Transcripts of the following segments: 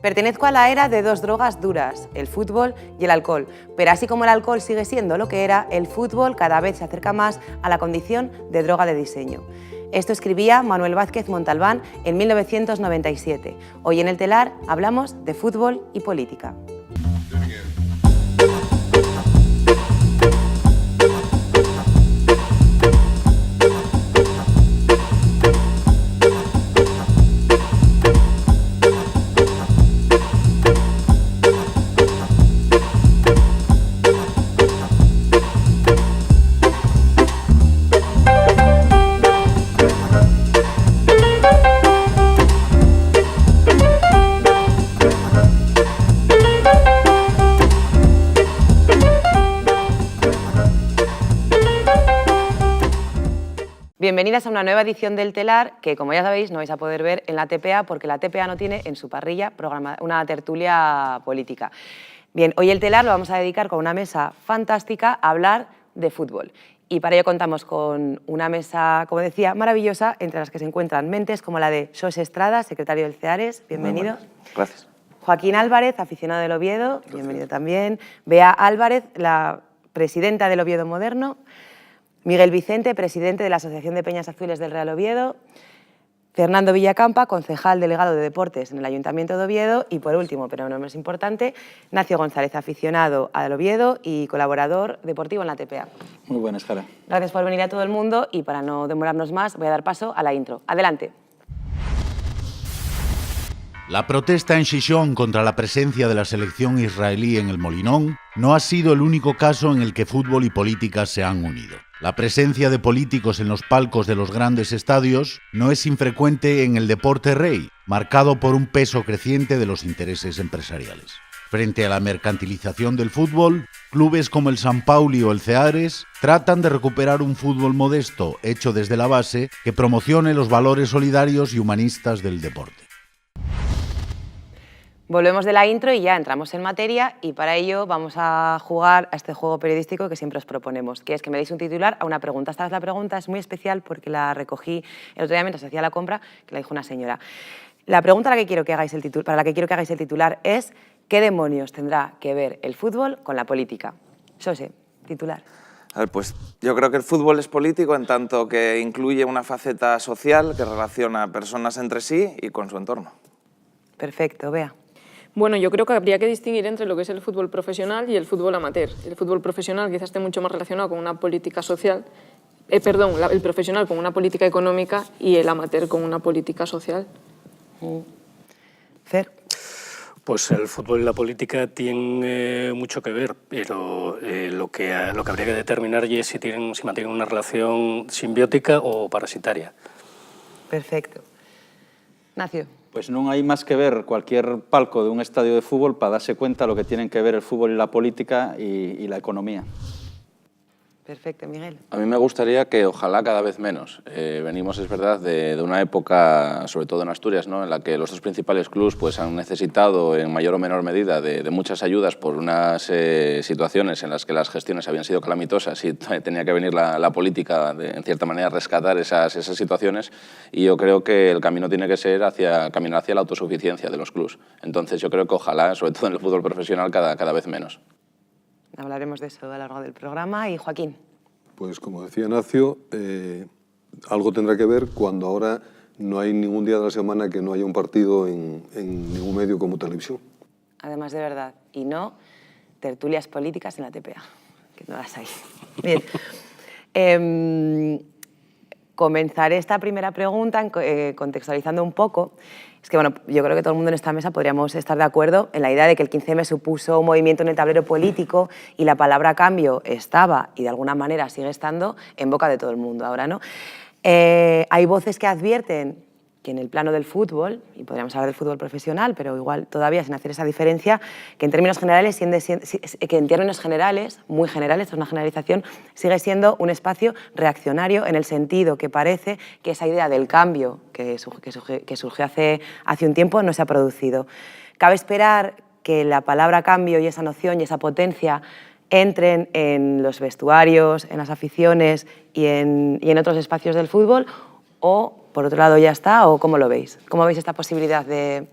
Pertenezco a la era de dos drogas duras, el fútbol y el alcohol. Pero así como el alcohol sigue siendo lo que era, el fútbol cada vez se acerca más a la condición de droga de diseño. Esto escribía Manuel Vázquez Montalbán en 1997. Hoy en El Telar hablamos de fútbol y política. Bienvenidas a una nueva edición del Telar que, como ya sabéis, no vais a poder ver en la TPA porque la TPA no tiene en su parrilla una tertulia política. Bien, hoy el Telar lo vamos a dedicar con una mesa fantástica a hablar de fútbol. Y para ello contamos con una mesa, como decía, maravillosa, entre las que se encuentran mentes como la de Xosé Estrada, secretario del CEARES, bienvenido. Gracias. Joaquín Álvarez, aficionado del Oviedo, bienvenido también. Bea Álvarez, la presidenta del Oviedo Moderno. Miguel Vicente, presidente de la Asociación de Peñas Azules del Real Oviedo. Fernando Villacampa, concejal delegado de Deportes en el Ayuntamiento de Oviedo. Y por último, pero no menos importante, Nacio González, aficionado al Oviedo y colaborador deportivo en la TPA. Muy buenas, Jara. Gracias por venir a todo el mundo y para no demorarnos más voy a dar paso a la intro. Adelante. La protesta en Xixón contra la presencia de la selección israelí en el Molinón no ha sido el único caso en el que fútbol y política se han unido. La presencia de políticos en los palcos de los grandes estadios no es infrecuente en el deporte rey, marcado por un peso creciente de los intereses empresariales. Frente a la mercantilización del fútbol, clubes como el San Pauli o el CEARES tratan de recuperar un fútbol modesto, hecho desde la base, que promocione los valores solidarios y humanistas del deporte. Volvemos de la intro y ya entramos en materia y para ello vamos a jugar a este juego periodístico que siempre os proponemos, que es que me deis un titular a una pregunta. Esta vez la pregunta es muy especial porque la recogí el otro día mientras hacía la compra, que la dijo una señora. La pregunta para la que quiero que hagáis el titular es ¿qué demonios tendrá que ver el fútbol con la política? Xosé, titular. A ver, pues yo creo que el fútbol es político en tanto que incluye una faceta social que relaciona a personas entre sí y con su entorno. Perfecto, Bea. Bueno, yo creo que habría que distinguir entre lo que es el fútbol profesional y el fútbol amateur. El fútbol profesional quizás esté mucho más relacionado con una política social, el profesional con una política económica y el amateur con una política social. Fer. Pues el fútbol y la política tienen mucho que ver, pero lo que habría que determinar es si mantienen una relación simbiótica o parasitaria. Perfecto. Nacio. Pues non hai máis que ver cualquier palco de un estadio de fútbol para darse cuenta lo que tienen que ver el fútbol y la política y la economía. Perfecto, Miguel. A mí me gustaría que ojalá cada vez menos. Venimos, es verdad, de una época, sobre todo en Asturias, ¿no?, en la que los dos principales clubs pues, han necesitado en mayor o menor medida de muchas ayudas por unas situaciones en las que las gestiones habían sido calamitosas y tenía que venir la política, en cierta manera, a rescatar esas situaciones. Y yo creo que el camino tiene que ser caminar hacia la autosuficiencia de los clubs. Entonces yo creo que ojalá, sobre todo en el fútbol profesional, cada vez menos. Hablaremos de eso a lo largo del programa. Y Joaquín. Pues como decía Nacio, algo tendrá que ver cuando ahora no hay ningún día de la semana que no haya un partido en ningún medio como televisión. Además de verdad, y no tertulias políticas en la TPA, que no las hay. Bien. Comenzaré esta primera pregunta contextualizando un poco. Es que, bueno, yo creo que todo el mundo en esta mesa podríamos estar de acuerdo en la idea de que el 15M supuso un movimiento en el tablero político y la palabra cambio estaba, y de alguna manera sigue estando, en boca de todo el mundo ahora, ¿no? Hay voces que advierten que en el plano del fútbol, y podríamos hablar del fútbol profesional, pero igual todavía sin hacer esa diferencia, que en términos generales, muy generales, esto es una generalización, sigue siendo un espacio reaccionario en el sentido que parece que esa idea del cambio que surgió hace un tiempo no se ha producido. Cabe esperar que la palabra cambio y esa noción y esa potencia entren en los vestuarios, en las aficiones y en otros espacios del fútbol, o por otro lado ya está, o ¿cómo lo veis? ¿Cómo veis esta posibilidad de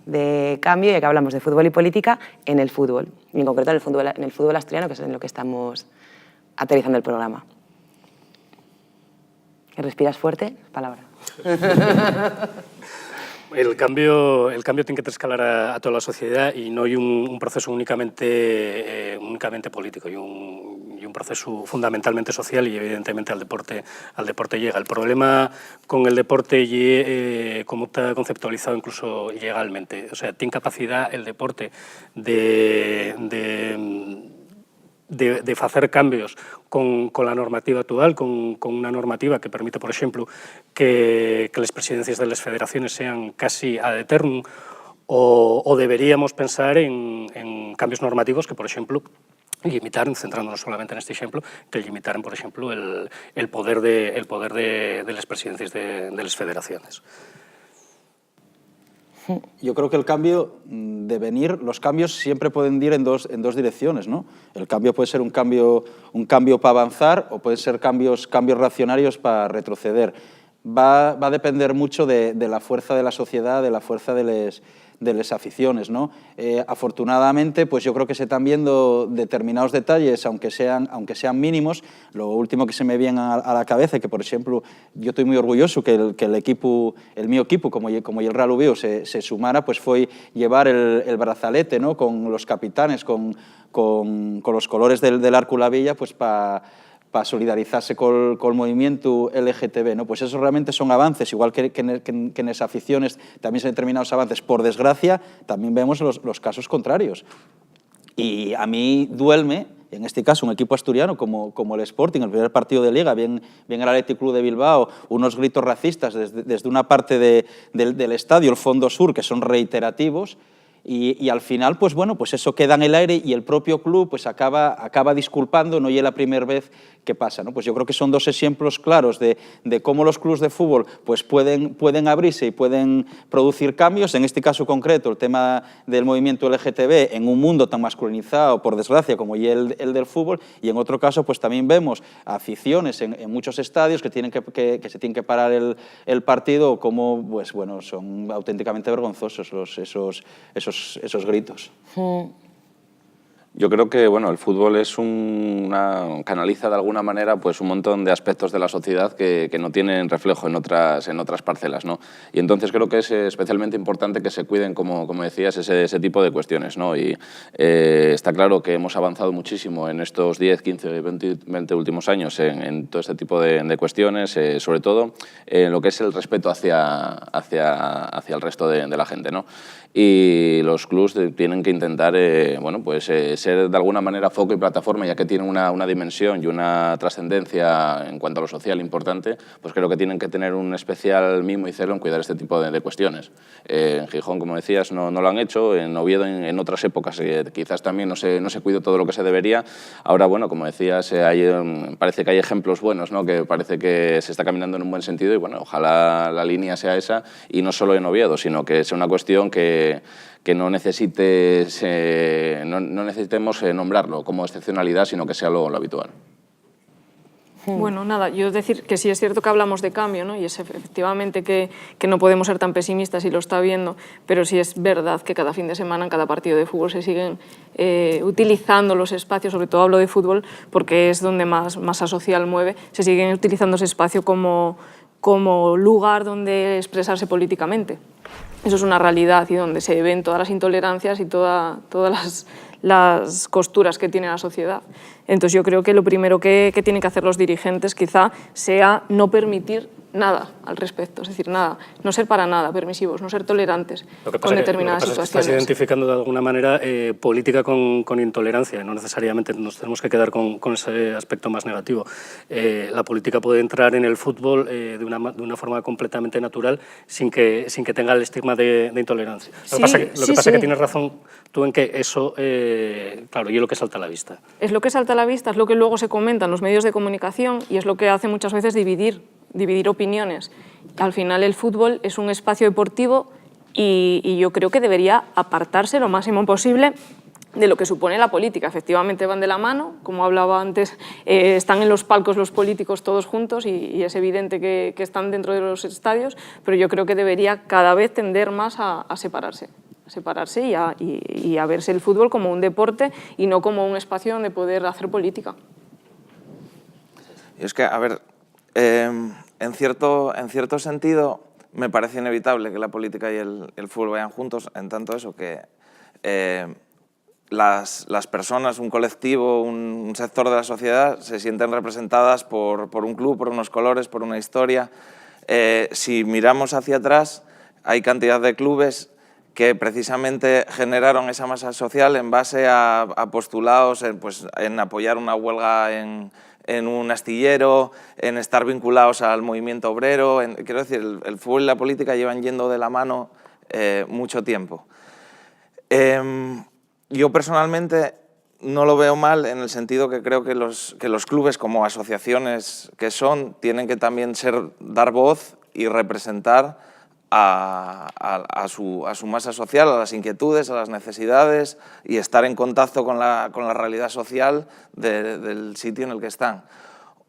de cambio, ya que hablamos de fútbol y política, en el fútbol, y en concreto en el fútbol asturiano, que es en lo que estamos aterrizando el programa. ¿Respiras fuerte? Palabra. El cambio tiene que escalar a toda la sociedad y no hay un proceso únicamente político, y un proceso fundamentalmente social, y evidentemente al deporte llega. El problema con el deporte y como está conceptualizado incluso legalmente, o sea, tiene capacidad el deporte de hacer cambios con la normativa actual, con una normativa que permite, por ejemplo, que las presidencias de las federaciones sean casi ad eternum, o deberíamos pensar en cambios normativos que, por ejemplo, limitaran, centrándonos solamente en este ejemplo, que limitaran, por ejemplo, el poder de las presidencias de las federaciones. Yo creo que el cambio de venir, los cambios siempre pueden ir en dos direcciones, ¿no? El cambio puede ser un cambio para avanzar, o pueden ser cambios reaccionarios para retroceder. Va a depender mucho de la fuerza de la sociedad, de la fuerza de las aficiones, ¿no? Afortunadamente, pues yo creo que se están viendo determinados detalles, aunque sean mínimos. Lo último que se me viene a la cabeza, que por ejemplo, yo estoy muy orgulloso que el mío equipo, como el Real Oviedo, se sumara, pues fue llevar el brazalete, ¿no? Con los capitanes, con los colores del Arco La Villa, pues para solidarizarse con el movimiento LGTB, ¿no? Pues esos realmente son avances, igual que en las aficiones también son determinados avances. Por desgracia, también vemos los casos contrarios. Y a mí duelme, en este caso, un equipo asturiano como el Sporting, el primer partido de Liga, bien el Athletic Club de Bilbao, unos gritos racistas desde una parte del estadio, el fondo sur, que son reiterativos. Y al final, pues bueno, pues eso queda en el aire y el propio club pues acaba disculpando, no es la primera vez que pasa, ¿no? Pues yo creo que son dos ejemplos claros de cómo los clubes de fútbol pues pueden abrirse y pueden producir cambios. En este caso concreto, el tema del movimiento LGTB en un mundo tan masculinizado, por desgracia, como el del fútbol, y en otro caso pues también vemos aficiones en muchos estadios que se tienen que parar el partido, como pues bueno, son auténticamente vergonzosos esos gritos. Yo creo que bueno, el fútbol es canaliza de alguna manera pues un montón de aspectos de la sociedad que no tienen reflejo en otras parcelas, ¿no? Y entonces creo que es especialmente importante que se cuiden, como decías, ese tipo de cuestiones, ¿no? Y está claro que hemos avanzado muchísimo en estos 10, 15, 20 últimos años en todo este tipo de cuestiones, sobre todo en lo que es el respeto hacia el resto de la gente, ¿no? Y los clubs tienen que intentar bueno, pues, ser de alguna manera foco y plataforma, ya que tienen una dimensión y una trascendencia en cuanto a lo social importante, pues creo que tienen que tener un especial mimo y celo en cuidar este tipo de cuestiones. En Gijón, como decías, no lo han hecho, en Oviedo en otras épocas quizás también no se cuidó todo lo que se debería. Ahora, bueno, como decías, parece que hay ejemplos buenos, ¿no? Que parece que se está caminando en un buen sentido y bueno, ojalá la línea sea esa, y no solo en Oviedo, sino que sea una cuestión que no necesitemos nombrarlo como excepcionalidad, sino que sea lo habitual. Bueno, nada, yo decir que sí es cierto que hablamos de cambio, ¿no? Y es efectivamente que no podemos ser tan pesimistas, y lo está viendo, pero sí es verdad que cada fin de semana, en cada partido de fútbol, se siguen utilizando los espacios, sobre todo hablo de fútbol, porque es donde más masa social mueve, se siguen utilizando ese espacio como lugar donde expresarse políticamente. Eso es una realidad, y donde se ven todas las intolerancias y todas las costuras que tiene la sociedad. Entonces yo creo que lo primero que tienen que hacer los dirigentes quizá sea no permitir nada al respecto, es decir, nada, no ser para nada permisivos, no ser tolerantes con determinadas situaciones. Estás identificando de alguna manera política con intolerancia, no necesariamente nos tenemos que quedar con ese aspecto más negativo. La política puede entrar en el fútbol de una forma completamente natural sin que tenga el estigma de intolerancia. Lo que pasa es que tienes razón tú en que eso, claro, y es lo que salta a la vista. Es lo que salta a la vista, es lo que luego se comenta en los medios de comunicación, y es lo que hace muchas veces dividir opiniones. Al final el fútbol es un espacio deportivo y yo creo que debería apartarse lo máximo posible de lo que supone la política. Efectivamente van de la mano, como hablaba antes, están en los palcos los políticos todos juntos y es evidente que están dentro de los estadios, pero yo creo que debería cada vez tender más a separarse. separarse y a verse el fútbol como un deporte y no como un espacio donde poder hacer política. Y es que, a ver, en cierto sentido me parece inevitable que la política y el fútbol vayan juntos, en tanto eso que las personas, un colectivo, un sector de la sociedad se sienten representadas por un club, por unos colores, por una historia. Si miramos hacia atrás, hay cantidad de clubes que precisamente generaron esa masa social en base a postulados en apoyar una huelga en un astillero, en estar vinculados al movimiento obrero. Quiero decir, el fútbol y la política llevan yendo de la mano mucho tiempo. Yo personalmente no lo veo mal en el sentido que creo que los clubes como asociaciones que son tienen que también dar voz y representar a su masa social, a las inquietudes, a las necesidades y estar en contacto con la realidad social del sitio en el que están.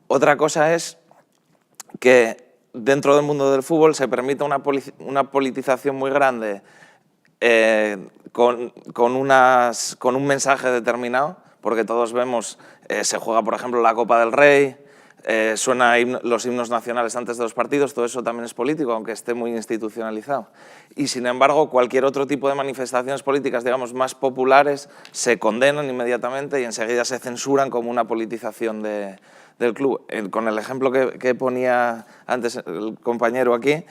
Otra cosa es que dentro del mundo del fútbol se permita una politización muy grande con un mensaje determinado, porque todos vemos, se juega por ejemplo la Copa del Rey, suenan los himnos nacionales antes de los partidos, todo eso también es político, aunque esté muy institucionalizado. Y sin embargo, cualquier otro tipo de manifestaciones políticas, digamos, más populares, se condenan inmediatamente y enseguida se censuran como una politización del club. Con el ejemplo que ponía antes el compañero aquí,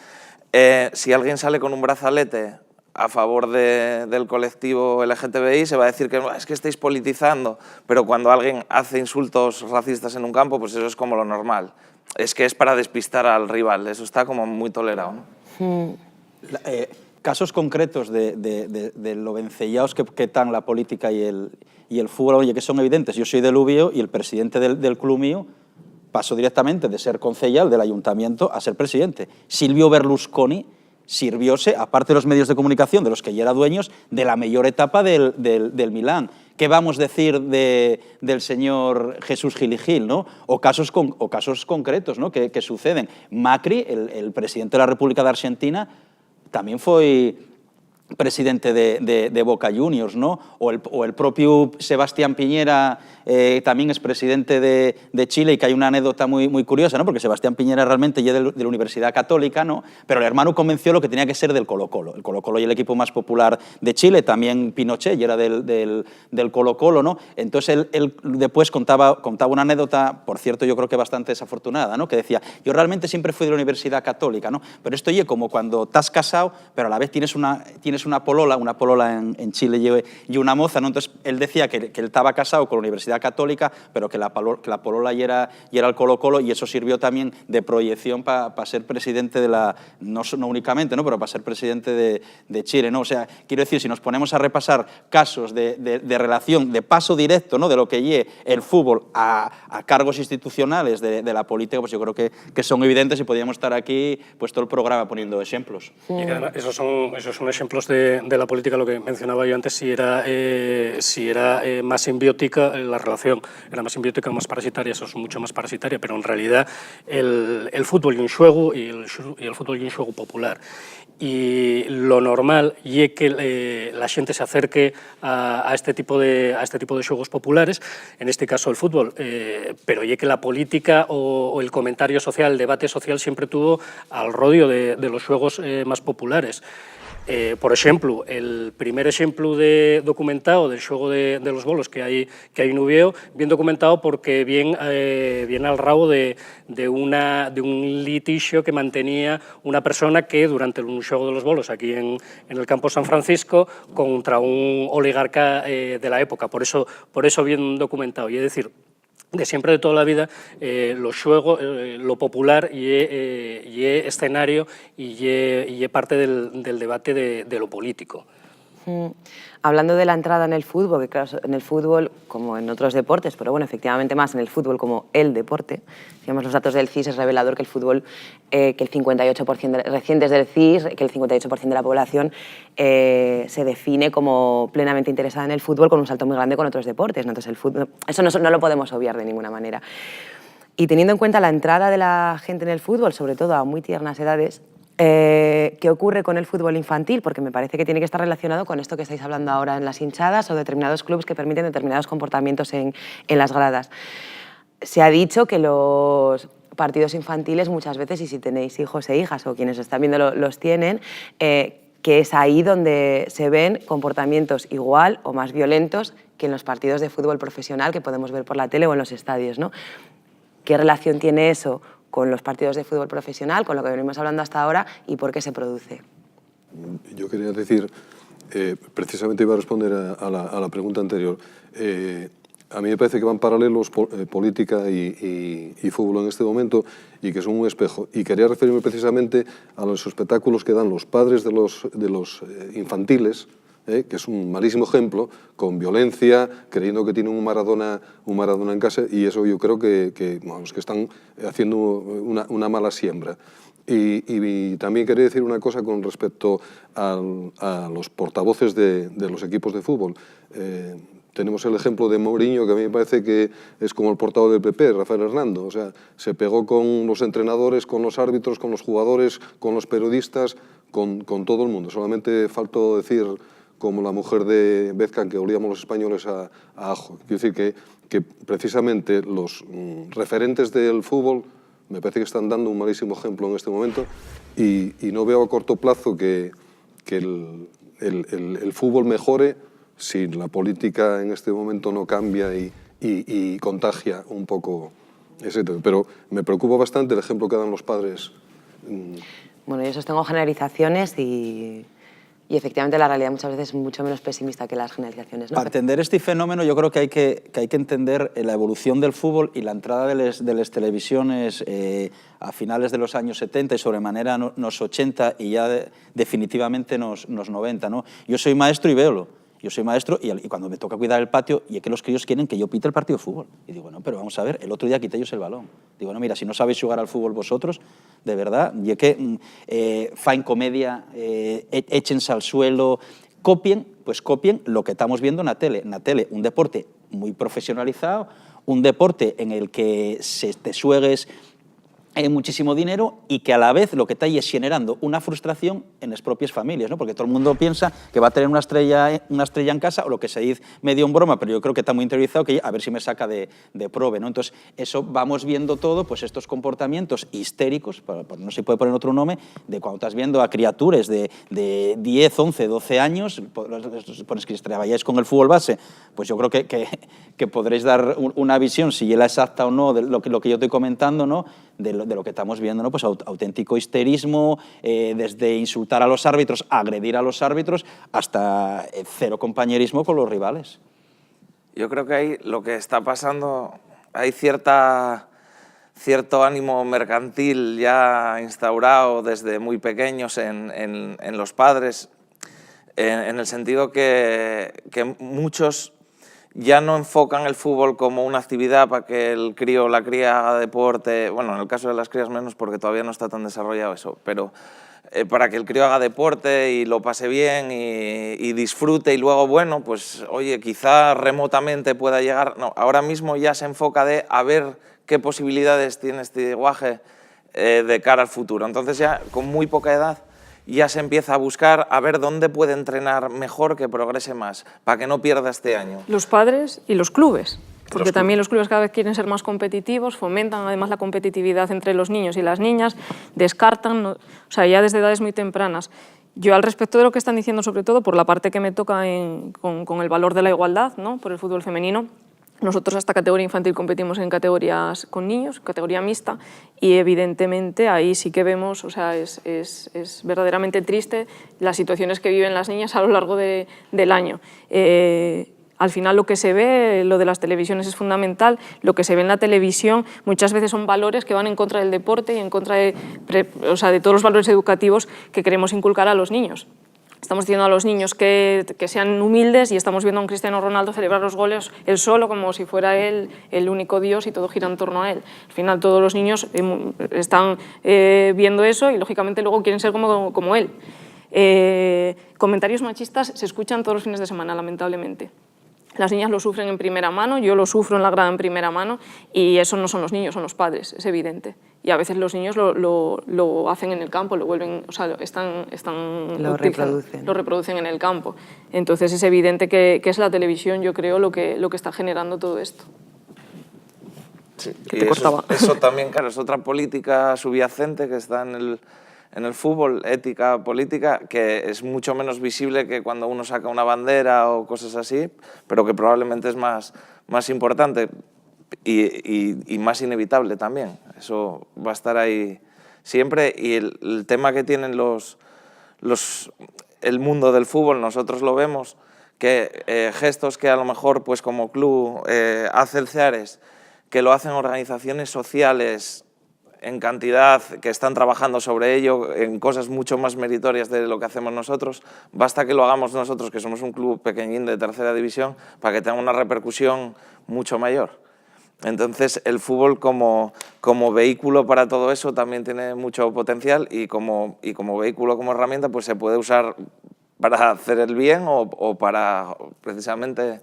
si alguien sale con un brazalete a favor del colectivo LGTBI, se va a decir que es que estáis politizando, pero cuando alguien hace insultos racistas en un campo, pues eso es como lo normal. Es que es para despistar al rival, eso está como muy tolerado, ¿no? Casos concretos de lo vencellados que están la política y el fútbol, oye, que son evidentes. Yo soy del Ubió y el presidente del club mío pasó directamente de ser concejal del ayuntamiento a ser presidente. Silvio Berlusconi sirvióse, aparte de los medios de comunicación de los que ya era dueños, de la mejor etapa del Milán. ¿Qué vamos a decir del señor Jesús Gil y Gil, ¿no? O casos concretos, ¿no? que suceden. Macri, el presidente de la República de Argentina, también fue presidente de Boca Juniors, ¿no? O el propio Sebastián Piñera también es presidente de Chile, y que hay una anécdota muy curiosa, ¿no? Porque Sebastián Piñera realmente ya de la Universidad Católica, ¿no? Pero el hermano convenció lo que tenía que ser del Colo-Colo. El Colo-Colo y el equipo más popular de Chile, también Pinochet y era del Colo-Colo, ¿no? Entonces él después contaba una anécdota, por cierto, yo creo que bastante desafortunada, ¿no? Que decía, yo realmente siempre fui de la Universidad Católica, ¿no? Pero esto es como cuando estás casado, pero a la vez tienes una polola en Chile y una moza, ¿no? Entonces él decía que él estaba casado con la Universidad Católica, pero que la polola y era el Colo-Colo, y eso sirvió también de proyección para ser presidente de no únicamente, ¿no? Pero para ser presidente de Chile, ¿no? O sea, quiero decir, si nos ponemos a repasar casos de relación, de paso directo, ¿no? De lo que lleve el fútbol a cargos institucionales de la política, pues yo creo que son evidentes, y podríamos estar aquí pues todo el programa poniendo ejemplos. Y que además, esos son ejemplos de la política, lo que mencionaba yo antes, si era más simbiótica la relación, era más simbiótica o más parasitaria. Eso es mucho más parasitaria, pero en realidad el fútbol y un juego, y el fútbol y un juego popular. Y lo normal es que la gente se acerque a este tipo de juegos populares, en este caso el fútbol, pero es que la política o el comentario social, el debate social siempre tuvo al rodio de los juegos más populares. Por ejemplo, el primer ejemplo documentado del juego de los bolos que hay en Ubió, bien documentado porque viene al rabo de un litigio que mantenía una persona que durante un juego de los bolos aquí en el campo San Francisco contra un oligarca de la época. Por eso bien documentado. Y es decir, de siempre, de toda la vida, los juegos, lo popular y escenario y parte del debate de lo político. Hablando de la entrada en el fútbol, que claro, en el fútbol, como en otros deportes, pero bueno, efectivamente más en el fútbol como el deporte, digamos, los datos del CIS es revelador que el fútbol, que el 58% recientes del CIS, que el 58% de la población se define como plenamente interesada en el fútbol, con un salto muy grande con otros deportes, ¿no? Entonces el fútbol, eso no lo podemos obviar de ninguna manera. Y teniendo en cuenta la entrada de la gente en el fútbol, sobre todo a muy tiernas edades, ¿Qué ocurre con el fútbol infantil? Porque me parece que tiene que estar relacionado con esto que estáis hablando ahora en las hinchadas o determinados clubes que permiten determinados comportamientos en las gradas. Se ha dicho que los partidos infantiles muchas veces, y si tenéis hijos e hijas o quienes están viendo los tienen, que es ahí donde se ven comportamientos igual o más violentos que en los partidos de fútbol profesional que podemos ver por la tele o en los estadios, ¿no? ¿Qué relación tiene eso con los partidos de fútbol profesional, con lo que venimos hablando hasta ahora, y por qué se produce? Yo quería decir, precisamente iba a responder a la pregunta anterior. A mí me parece que van paralelos política y fútbol en este momento y que son un espejo. Y quería referirme precisamente a los espectáculos que dan los padres de los infantiles, que es un malísimo ejemplo, con violencia, creyendo que tienen un Maradona en casa, y eso yo creo que están haciendo una mala siembra. Y también quería decir una cosa con respecto a los portavoces de los equipos de fútbol. Tenemos el ejemplo de Mourinho, que a mí me parece que es como el portavoz del PP, Rafael Hernando. O sea, se pegó con los entrenadores, con los árbitros, con los jugadores, con los periodistas, con todo el mundo. Solamente faltó decir, como la mujer de Beckham, que olíamos los españoles a ajo. Quiero decir que precisamente los referentes del fútbol me parece que están dando un malísimo ejemplo en este momento y no veo a corto plazo que el fútbol mejore si la política en este momento no cambia y contagia un poco ese tema. Pero me preocupa bastante el ejemplo que dan los padres. Bueno, yo sostengo generalizaciones y efectivamente la realidad muchas veces es mucho menos pesimista que las generalizaciones, ¿no? Para entender este fenómeno yo creo que hay que entender la evolución del fútbol y la entrada de las televisiones a finales de los años 70 y sobremanera en los 80 y ya definitivamente en los 90, ¿no? Yo soy maestro y véolo. Yo soy maestro y cuando me toca cuidar el patio, y es que los críos quieren que yo pite el partido de fútbol. Y digo, no, pero vamos a ver, el otro día quité ellos el balón. Digo, no, mira, si no sabéis jugar al fútbol vosotros, de verdad, y es que faen comedia, échense al suelo, copien lo que estamos viendo en la tele. En la tele, un deporte muy profesionalizado, un deporte en el que te suegues muchísimo dinero y que a la vez lo que está ahí es generando una frustración en las propias familias, ¿no? Porque todo el mundo piensa que va a tener una estrella en casa, o lo que se dice medio en broma, pero yo creo que está muy interiorizado, que a ver si me saca de prove, ¿no? Entonces, eso vamos viendo todo, pues estos comportamientos histéricos, no se puede poner otro nombre, de cuando estás viendo a criaturas de 10, 11, 12 años, pones que trabajáis con el fútbol base, pues yo creo que podréis dar una visión, si es la exacta o no, de lo que yo estoy comentando, ¿no? De lo que estamos viendo, ¿no? Pues auténtico histerismo, desde insultar a los árbitros, agredir a los árbitros, hasta cero compañerismo con los rivales. Yo creo que ahí lo que está pasando, hay cierto ánimo mercantil ya instaurado desde muy pequeños en los padres, en el sentido que muchos ya no enfocan el fútbol como una actividad para que el crío o la cría haga deporte, bueno, en el caso de las crías menos porque todavía no está tan desarrollado eso, pero para que el crío haga deporte y lo pase bien y disfrute y luego, bueno, pues oye, quizá remotamente pueda llegar. No, ahora mismo ya se enfoca a ver qué posibilidades tiene este guaje de cara al futuro. Entonces ya con muy poca edad ya se empieza a buscar a ver dónde puede entrenar mejor, que progrese más, para que no pierda este año. Los padres y los clubes, porque también los clubes cada vez quieren ser más competitivos, fomentan además la competitividad entre los niños y las niñas, descartan, o sea, ya desde edades muy tempranas. Yo al respecto de lo que están diciendo, sobre todo por la parte que me toca con el valor de la igualdad, ¿no? Por el fútbol femenino, nosotros hasta categoría infantil competimos en categorías con niños, categoría mixta, y evidentemente ahí sí que vemos, o sea, es verdaderamente triste las situaciones que viven las niñas a lo largo del año. Al final lo que se ve, lo de las televisiones es fundamental, lo que se ve en la televisión muchas veces son valores que van en contra del deporte y en contra de todos los valores educativos que queremos inculcar a los niños. Estamos diciendo a los niños que sean humildes y estamos viendo a un Cristiano Ronaldo celebrar los goles él solo, como si fuera él el único Dios y todo gira en torno a él. Al final todos los niños están viendo eso y lógicamente luego quieren ser como él. Comentarios machistas se escuchan todos los fines de semana, lamentablemente. Las niñas lo sufren en primera mano, yo lo sufro en la grada en primera mano, y eso no son los niños, son los padres, es evidente. Y a veces los niños lo hacen en el campo, lo vuelven, o sea, Lo reproducen en el campo. Entonces es evidente que es la televisión, yo creo, lo que está generando todo esto. Sí, Que y te cortaba. eso también, claro, es otra política subyacente que está en el fútbol, ética política, que es mucho menos visible que cuando uno saca una bandera o cosas así, pero que probablemente es más importante y más inevitable también. Eso va a estar ahí siempre, y el tema que tienen el mundo del fútbol, nosotros lo vemos, que gestos que a lo mejor pues como club hace el CEARES, que lo hacen organizaciones sociales en cantidad, que están trabajando sobre ello, en cosas mucho más meritorias de lo que hacemos nosotros. Basta que lo hagamos nosotros, que somos un club pequeñín de tercera división, para que tenga una repercusión mucho mayor. Entonces, el fútbol como vehículo para todo eso también tiene mucho potencial, y como vehículo, como herramienta, pues se puede usar para hacer el bien o para precisamente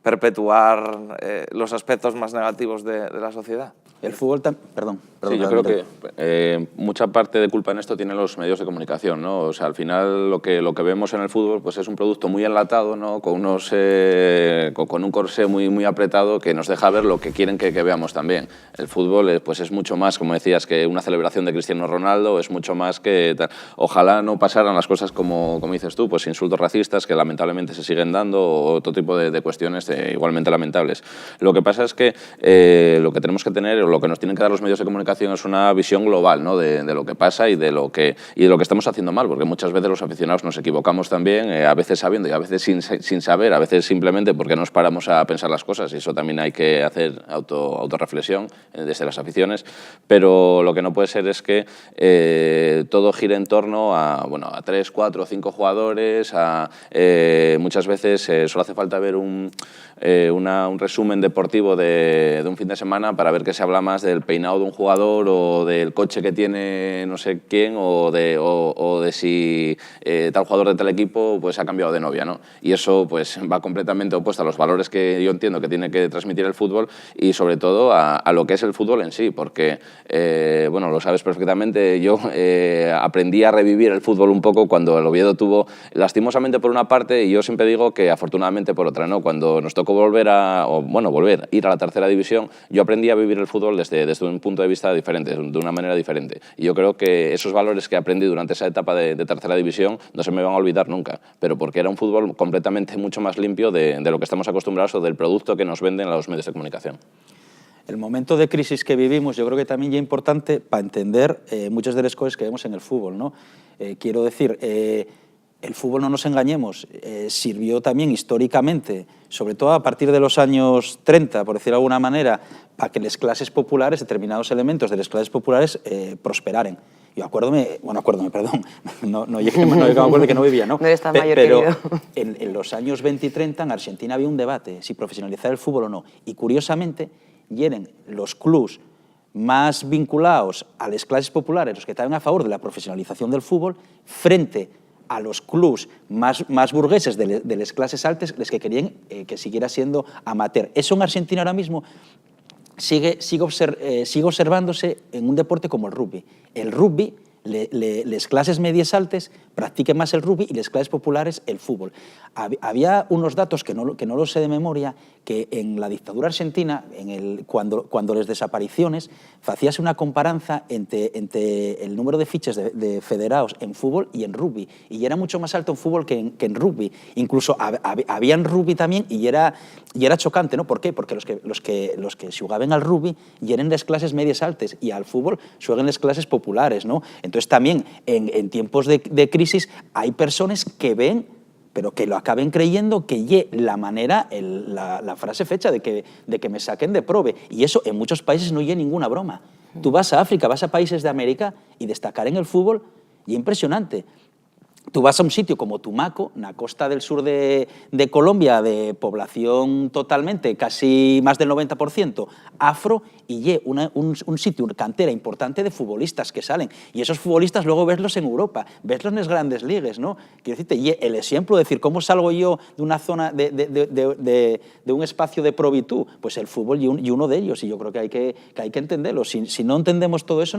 perpetuar los aspectos más negativos de la sociedad. El fútbol perdón. Sí, yo creo que mucha parte de culpa en esto tienen los medios de comunicación, ¿no? O sea, al final lo que vemos en el fútbol pues es un producto muy enlatado, ¿no? Con un corsé muy apretado que nos deja ver lo que quieren que veamos también. El fútbol pues es mucho más, como decías, que una celebración de Cristiano Ronaldo, es mucho más que... Ojalá no pasaran las cosas como dices tú, pues insultos racistas que lamentablemente se siguen dando, o otro tipo de cuestiones igualmente lamentables. Lo que pasa es que lo que tenemos que tener, o lo que nos tienen que dar los medios de comunicación, es una visión global, ¿no? de lo que pasa y de lo que estamos haciendo mal, porque muchas veces los aficionados nos equivocamos también, a veces sabiendo y a veces sin saber, a veces simplemente porque nos paramos a pensar las cosas, y eso también hay que hacer autorreflexión desde las aficiones, pero lo que no puede ser es que todo gire en torno a 3, 4, 5 jugadores, muchas veces solo hace falta ver un resumen deportivo de un fin de semana para ver que se habla más del peinado de un jugador, o del coche que tiene no sé quién, o de si tal jugador de tal equipo pues ha cambiado de novia, ¿no? Y eso pues va completamente opuesto a los valores que yo entiendo que tiene que transmitir el fútbol, y sobre todo a lo que es el fútbol en sí, porque lo sabes perfectamente, yo aprendí a revivir el fútbol un poco cuando el Oviedo tuvo, lastimosamente por una parte, y yo siempre digo que afortunadamente por otra, ¿no? Cuando nos tocó ir a la tercera división, yo aprendí a vivir el fútbol desde un punto de vista diferente, de una manera diferente. Y yo creo que esos valores que aprendí durante esa etapa de tercera división no se me van a olvidar nunca, pero porque era un fútbol completamente mucho más limpio de lo que estamos acostumbrados, o del producto que nos venden los medios de comunicación. El momento de crisis que vivimos, yo creo que también es importante para entender muchas de las cosas que vemos en el fútbol, ¿no? Quiero decir, el fútbol, no nos engañemos, sirvió también históricamente, sobre todo a partir de los años 30, por decirlo de alguna manera, para que las clases populares, determinados elementos de las clases populares, prosperaran. Yo acuérdome, perdón, no llegué a acuerdo que no vivía, ¿no? No eres tan mayor, pero querido. en los años 20 y 30 en Argentina había un debate si profesionalizar el fútbol o no. Y curiosamente, eran los clubs más vinculados a las clases populares los que estaban a favor de la profesionalización del fútbol, frente a los clubs más burgueses de las clases altas, los que querían que siguiera siendo amateur. Eso en Argentina ahora mismo sigue observándose en un deporte como el rugby. El rugby, las clases medias altas practiquen más el rugby, y las clases populares el fútbol. Había unos datos que no los sé de memoria, que en la dictadura argentina, cuando las desapariciones, hacíase una comparanza entre el número de fiches de federados en fútbol y en rugby, y era mucho más alto en fútbol que en rugby. Incluso había en rugby también, y era chocante, ¿no? ¿Por qué? Porque los que jugaban al rugby eran las clases medias altas, y al fútbol juegan las clases populares, ¿no? Entonces también en tiempos de crisis hay personas que ven, pero que lo acaben creyendo que la manera, la frase fecha de que me saquen de prove. Y eso en muchos países no es ninguna broma. Tú vas a África, vas a países de América, y destacar en el fútbol y impresionante. Tú vas a un sitio como Tumaco, en la costa del sur de Colombia, de población totalmente, casi más del 90% afro, y un sitio, una cantera importante de futbolistas que salen. Y esos futbolistas luego verlos en Europa, verlos en las grandes ligas, ¿no? Quiero decirte, y el ejemplo de decir, ¿cómo salgo yo de una zona, de un espacio de provitud? Pues el fútbol y uno de ellos, y yo creo que hay que entenderlo. Si no entendemos todo eso,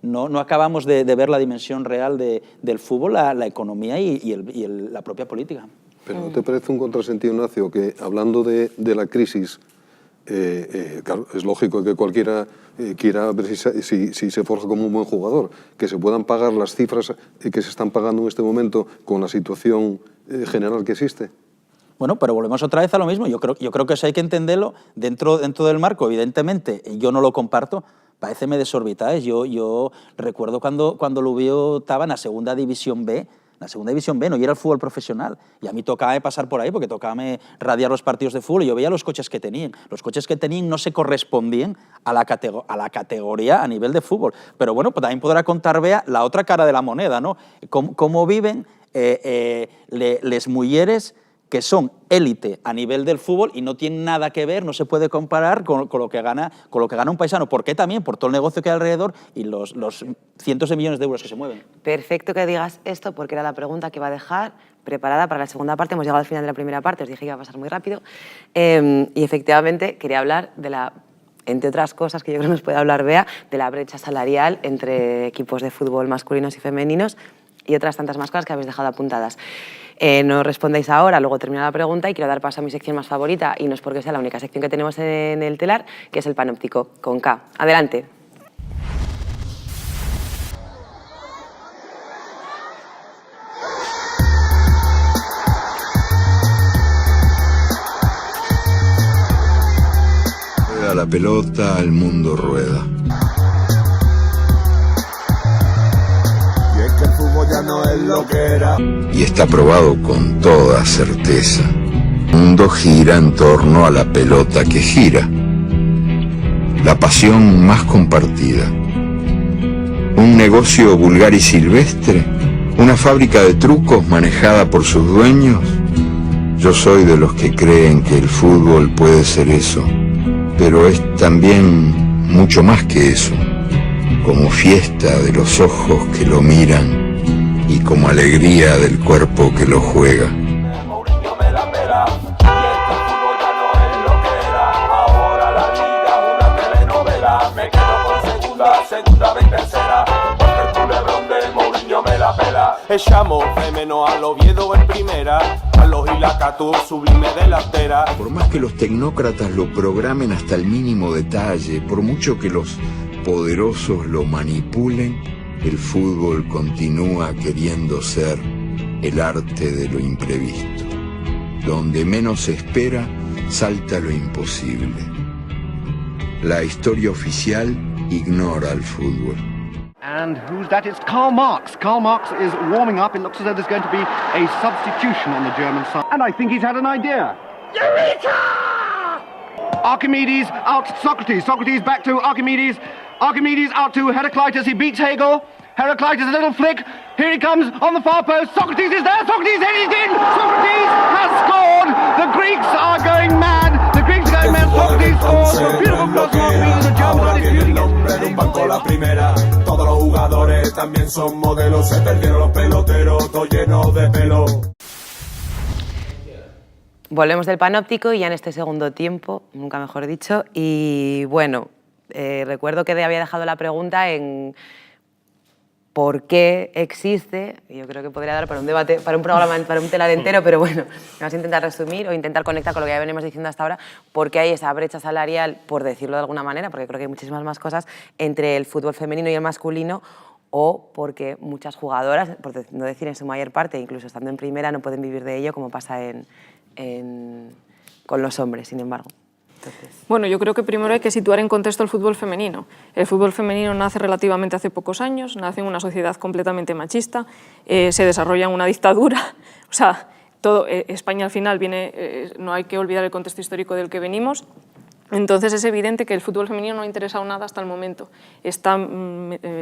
no acabamos de ver la dimensión real del fútbol, la economía y la propia política. ¿Pero no te parece un contrasentido, Ignacio, que hablando de la crisis, claro, es lógico que cualquiera quiera ver si se forja como un buen jugador, que se puedan pagar las cifras que se están pagando en este momento con la situación general que existe? Bueno, pero volvemos otra vez a lo mismo. Yo creo que eso hay que entenderlo dentro del marco. Evidentemente, yo no lo comparto, pareceme desorbitado. Yo recuerdo cuando Lubió estaba en la segunda división B, no, y era el fútbol profesional. Y a mí tocaba pasar por ahí porque tocaba radiar los partidos de fútbol y yo veía los coches que tenían. Los coches que tenían no se correspondían a la categoría a nivel de fútbol. Pero bueno, pues también podrá contar, vea, la otra cara de la moneda, ¿no? Cómo viven les mujeres que son élite a nivel del fútbol y no tienen nada que ver, no se puede comparar con lo que gana un paisano. ¿Por qué también? Por todo el negocio que hay alrededor y los cientos de millones de euros que se mueven. Perfecto que digas esto, porque era la pregunta que iba a dejar preparada para la segunda parte. Hemos llegado al final de la primera parte, os dije que iba a pasar muy rápido. Y efectivamente quería hablar de entre otras cosas que yo creo que nos puede hablar Bea, de la brecha salarial entre equipos de fútbol masculinos y femeninos y otras tantas más cosas que habéis dejado apuntadas. No respondéis ahora, luego termina la pregunta y quiero dar paso a mi sección más favorita, y no es porque sea la única sección que tenemos en el telar, que es el panóptico, con K. Adelante. Rueda la pelota, el mundo rueda. Ya no es lo que era. Y está probado con toda certeza. El mundo gira en torno a la pelota que gira. La pasión más compartida. Un negocio vulgar y silvestre. Una fábrica de trucos manejada por sus dueños. Yo soy de los que creen que el fútbol puede ser eso. Pero es también mucho más que eso. Como fiesta de los ojos que lo miran. Y como alegría del cuerpo que lo juega. Mourinho me la pela, y este fútbol ya no es lo que era. Ahora la liga es una telenovela. Me quedo con segunda vez tercera, porque el culebrón de Mourinho me la pela. Echamos de menos al Oviedo en primera, Carlos y la Catur sublime delantera. Por más que los tecnócratas lo programen hasta el mínimo detalle, por mucho que los poderosos lo manipulen, el fútbol continúa queriendo ser el arte de lo imprevisto. Donde menos se espera, salta lo imposible. La historia oficial ignora al fútbol. And who's that? It's Karl Marx. Karl Marx is warming up. It looks as though there's going to be a substitution on the German side. And I think he's had an idea. Eureka! Archimedes out to Socrates. Socrates back to Archimedes. Archimedes out to Heraclitus. He beats Hegel. Heraclitus, a little flick. Here he comes on the far post. Socrates is there. Socrates headed in. Socrates has scored. The Greeks are going mad. The Greeks are going mad. Socrates scores. A beautiful cross from Archimedes. The Germans are disputing it. Todos los jugadores también son modelos. Se perdieron los peloteros, todo lleno de pelo. Volvemos del panóptico y ya en este segundo tiempo, nunca mejor dicho, y bueno, recuerdo que había dejado la pregunta en por qué existe, yo creo que podría dar para un debate, para un programa, para un telar entero, pero bueno, vamos a intentar resumir o intentar conectar con lo que ya venimos diciendo hasta ahora, por qué hay esa brecha salarial, por decirlo de alguna manera, porque creo que hay muchísimas más cosas, entre el fútbol femenino y el masculino, o porque muchas jugadoras, por no decir en su mayor parte, incluso estando en primera, no pueden vivir de ello, como pasa con los hombres, sin embargo. Entonces... Bueno, yo creo que primero hay que situar en contexto el fútbol femenino. El fútbol femenino nace relativamente hace pocos años, nace en una sociedad completamente machista, se desarrolla en una dictadura, o sea, España al final viene, no hay que olvidar el contexto histórico del que venimos, Entonces es evidente que el fútbol femenino no ha interesado nada hasta el momento. Está